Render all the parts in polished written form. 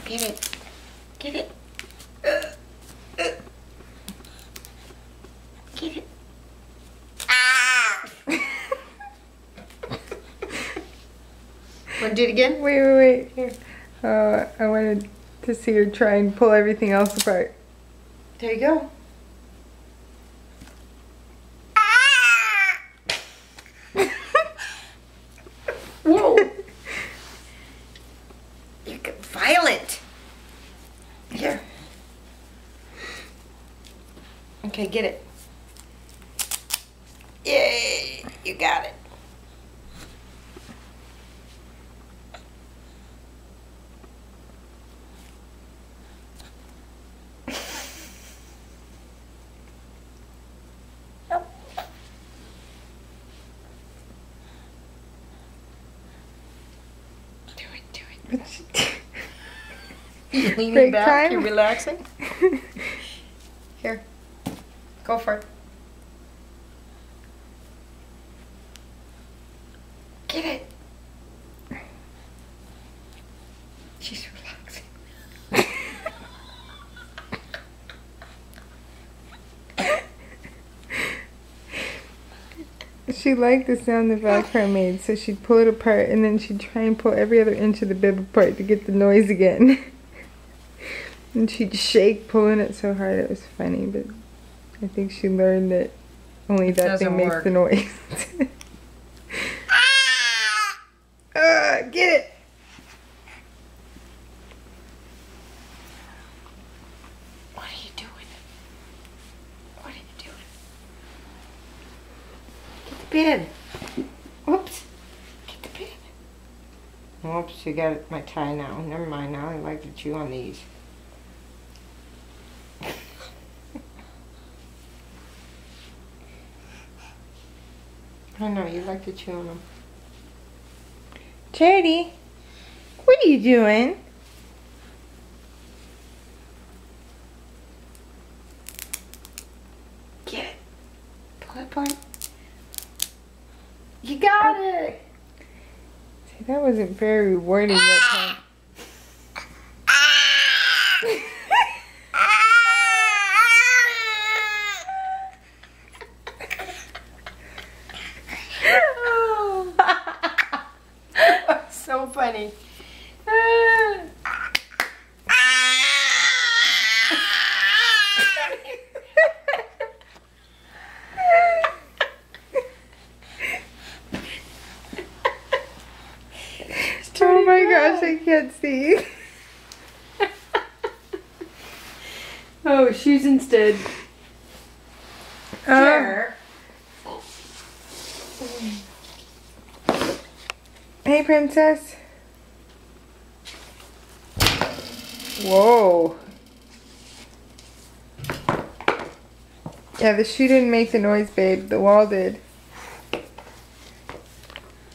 Get it. Get it. Get it. Ah! Want to do it again? Wait. Here. I wanted to see her try and pull everything else apart. There you go. Whoa. You get violent. Here. Okay, get it. Yay, you got it. You leaning Break back, time? you're relaxing. Here, go for it. Get it. She's relaxing. She liked the sound the Velcro made, so she'd pull it apart and then she'd try and pull every other inch of the bib apart to get the noise again. And she'd shake pulling it so hard it was funny, but I think she learned that only that thing makes the noise. Get it! What are you doing? What are you doing? Get the pin. Whoops. Get the pin. Whoops, you got my tie now. Never mind, now I like to chew on these. I know, you like to chew on them. Charity, what are you doing? Get it. Pull it apart. You got it. See, that wasn't very rewarding that time. So funny. Oh my gosh, I can't see. Oh, shoes instead. Sure. Hey, princess. Whoa. Yeah, the shoe didn't make the noise, babe. The wall did.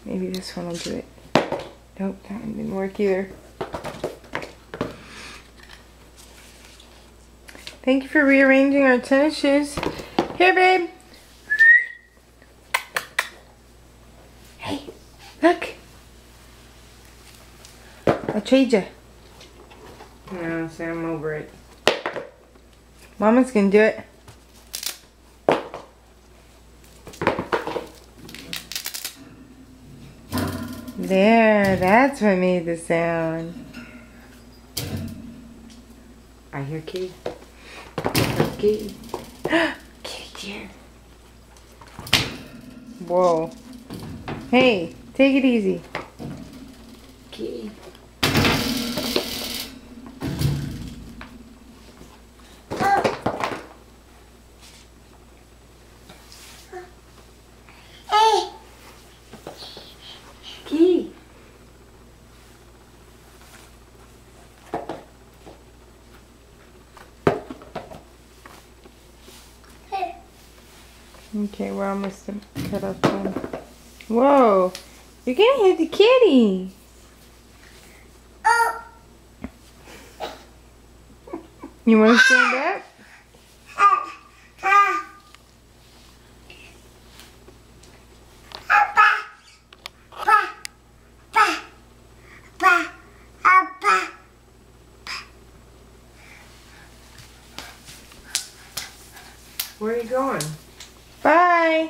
Maybe this one will do it. Nope, that one didn't work either. Thank you for rearranging our tennis shoes. Here, babe. Hey, look. I'll trade you. No, see, I'm over it. Mama's gonna do it. There, that's what made the sound. I hear Kitty. Kitty. Kitty dear. Whoa. Hey, take it easy. Kitty. Kitty. Okay, we're almost to cut off time. Whoa, you're gonna hit the kitty. You wanna stand up? Where are you going? Bye.